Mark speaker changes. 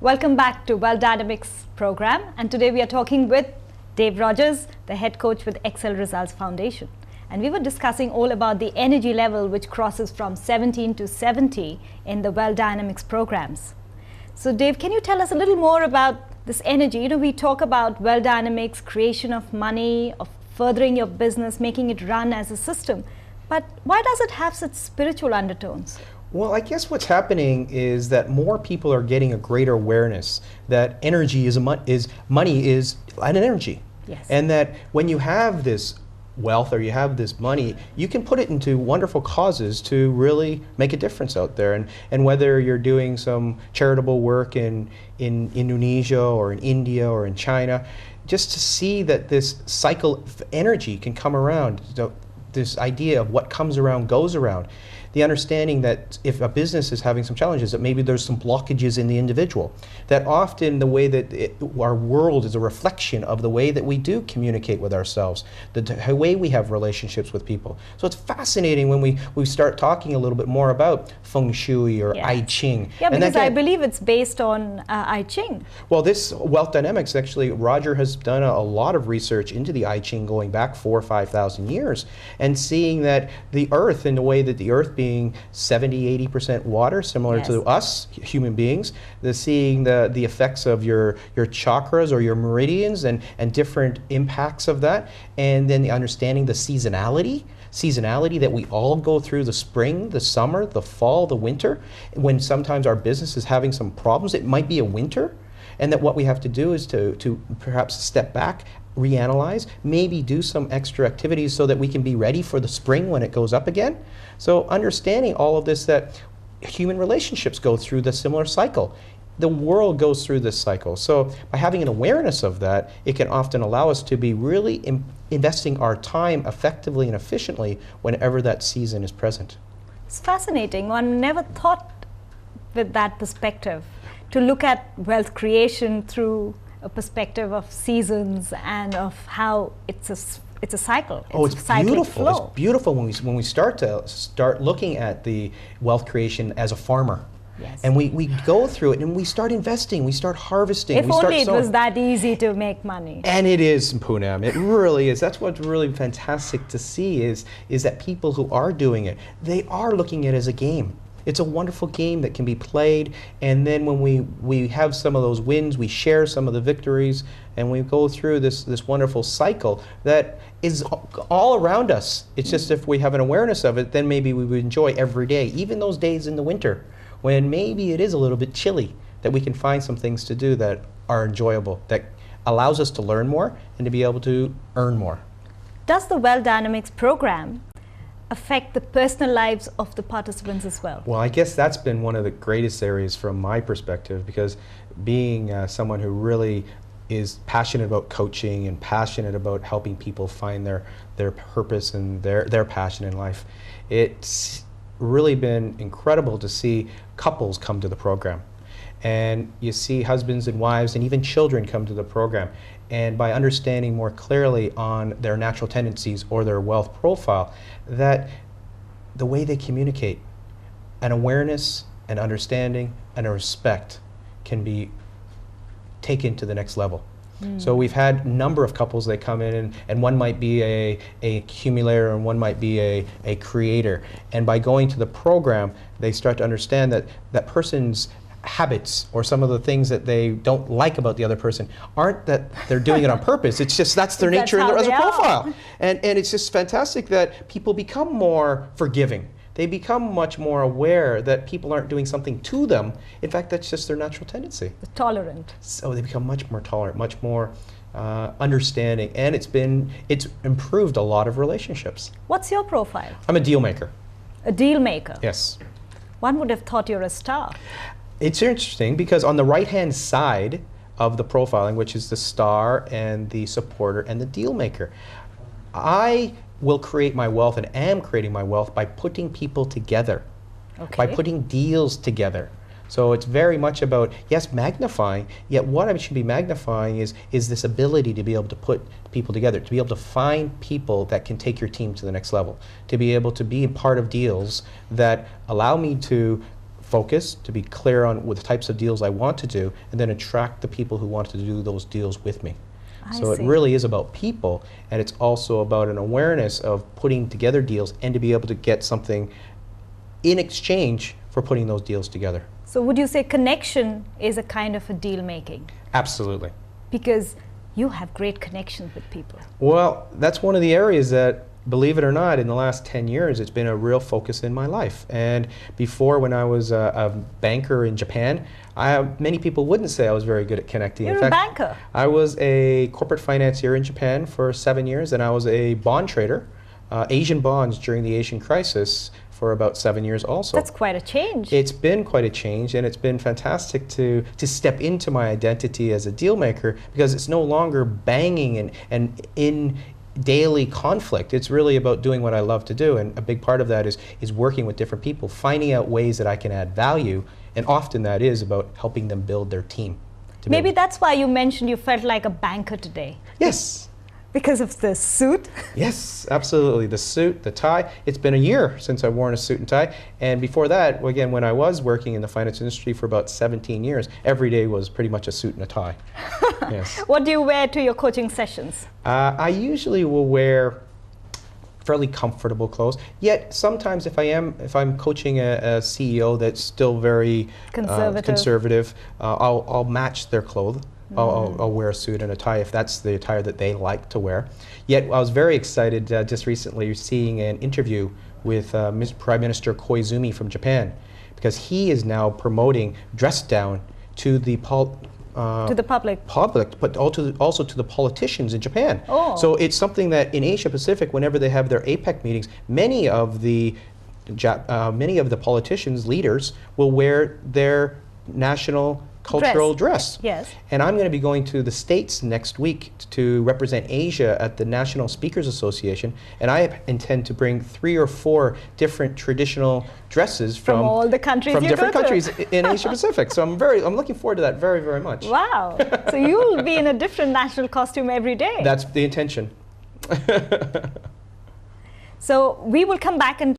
Speaker 1: Welcome back to Well Dynamics program, and today we are talking with Dave Rogers, the head coach with Excel Results Foundation. And we were discussing all about the energy level which crosses from 17 to 70 in the Well Dynamics programs. So Dave, can you tell us a little more about this energy? You know, we talk about Well Dynamics, creation of money, of furthering your business, making it run as a system. But why does it have such spiritual undertones?
Speaker 2: Well, I guess what's happening is that more people are getting a greater awareness that energy is money is an energy.
Speaker 1: Yes.
Speaker 2: And that when you have this wealth or you have this money, you can put it into wonderful causes to really make a difference out there. And whether you're doing some charitable work in Indonesia or in India or in China, just to see that this cycle of energy can come around, this idea of what comes around goes around. The understanding that if a business is having some challenges, that maybe there's some blockages in the individual. That often the way that our world is a reflection of the way that we do communicate with ourselves, the way we have relationships with people. So it's fascinating when we start talking a little bit more about feng shui or I Ching.
Speaker 1: Yeah, because I believe it's based on I Ching.
Speaker 2: Well, this Wealth Dynamics, actually, Roger has done a lot of research into the I Ching going back 4,000 or 5,000 years, and seeing that the earth, and the way that the earth being 70–80% water, similar to us human beings, seeing the effects of your chakras or your meridians and different impacts of that, and then the understanding the seasonality that we all go through, the spring, the summer, the fall, the winter. When sometimes our business is having some problems, it might be a winter, and that what we have to do is to perhaps step back, reanalyze, maybe do some extra activities so that we can be ready for the spring when it goes up again. So understanding all of this, that human relationships go through the similar cycle. The world goes through this cycle. So by having an awareness of that, it can often allow us to be really investing our time effectively and efficiently whenever that season is present.
Speaker 1: It's fascinating. One never thought with that perspective, to look at wealth creation through a perspective of seasons and of how it's a cycle.
Speaker 2: It's beautiful. Flow. It's beautiful when we start looking at the wealth creation as a farmer.
Speaker 1: Yes.
Speaker 2: And we go through it and we start investing, we start harvesting.
Speaker 1: If only it was that easy to make money.
Speaker 2: And it is, Poonam. It really is. That's what's really fantastic to see is that people who are doing it, they are looking at it as a game. It's a wonderful game that can be played, and then when we have some of those wins, we share some of the victories, and we go through this wonderful cycle that is all around us. It's just if we have an awareness of it, then maybe we would enjoy every day, even those days in the winter, when maybe it is a little bit chilly, that we can find some things to do that are enjoyable, that allows us to learn more and to be able to earn more.
Speaker 1: Does the Well Dynamics program affect the personal lives of the participants as well?
Speaker 2: Well, I guess that's been one of the greatest areas from my perspective, because being someone who really is passionate about coaching and passionate about helping people find their purpose and their passion in life, it's really been incredible to see couples come to the program. And you see husbands and wives and even children come to the program. And by understanding more clearly on their natural tendencies or their wealth profile, that the way they communicate, an awareness, an understanding, and a respect can be taken to the next level. So we've had a number of couples that come in, and one might be a accumulator and one might be a creator. And by going to the program, they start to understand that that person's habits or some of the things that they don't like about the other person aren't that they're doing it on purpose. It's just that's their nature and their profile. And it's just fantastic that people become more forgiving. They become much more aware that people aren't doing something to them. In fact, that's just their natural tendency.
Speaker 1: Tolerant.
Speaker 2: So they become much more tolerant, much more understanding, and it's improved a lot of relationships.
Speaker 1: What's your profile?
Speaker 2: I'm a deal maker.
Speaker 1: A deal maker?
Speaker 2: Yes.
Speaker 1: One would have thought you're a star.
Speaker 2: It's interesting because on the right-hand side of the profiling, which is the star and the supporter and the deal maker, I will create my wealth and am creating my wealth by putting people together, by putting deals together. So it's very much about, yes, magnifying, yet what I should be magnifying is this ability to be able to put people together, to be able to find people that can take your team to the next level, to be able to be a part of deals that allow me to focus, to be clear on what the types of deals I want to do, and then attract the people who want to do those deals with me. So it really is about people, and it's also about an awareness of putting together deals and to be able to get something in exchange for putting those deals together.
Speaker 1: So would you say connection is a kind of a deal making?
Speaker 2: Absolutely.
Speaker 1: Because you have great connections with people.
Speaker 2: Well, that's one of the areas that, believe it or not, in the last 10 years, it's been a real focus in my life. And before, when I was a banker in Japan, many people wouldn't say I was very good at connecting.
Speaker 1: You're
Speaker 2: in fact,
Speaker 1: a banker.
Speaker 2: I was a corporate financier in Japan for 7 years, and I was a bond trader, Asian bonds during the Asian crisis, for about 7 years also.
Speaker 1: That's quite a change.
Speaker 2: It's been quite a change, and it's been fantastic to step into my identity as a deal maker, because it's no longer banging and in daily conflict. It's really about doing what I love to do, and a big part of that is working with different people, finding out ways that I can add value, and often that is about helping them build their team.
Speaker 1: Maybe that's why you mentioned you felt like a banker today.
Speaker 2: Yes.
Speaker 1: Because of the suit?
Speaker 2: Yes, absolutely. The suit, the tie. It's been a year since I've worn a suit and tie. And before that, well, again, when I was working in the finance industry for about 17 years, every day was pretty much a suit and a tie. Yes.
Speaker 1: What do you wear to your coaching sessions?
Speaker 2: I usually will wear fairly comfortable clothes. Yet sometimes if I'm coaching a CEO that's still very conservative, I'll match their clothes. I'll wear a suit and a tie if that's the attire that they like to wear. Yet I was very excited just recently seeing an interview with Prime Minister Koizumi from Japan, because he is now promoting dress down to the public, but also to the politicians in Japan.
Speaker 1: Oh.
Speaker 2: So it's something that in Asia Pacific, whenever they have their APEC meetings, many of the politicians, leaders, will wear their national cultural dress.
Speaker 1: Yes.
Speaker 2: And I'm going to be going to the States next week to represent Asia at the National Speakers Association, and I intend to bring 3 or 4 different traditional dresses from
Speaker 1: all the countries
Speaker 2: from different countries in Asia Pacific. So I'm looking forward to that very, very much.
Speaker 1: Wow. So you'll be in a different national costume every day.
Speaker 2: That's the intention.
Speaker 1: So we will come back and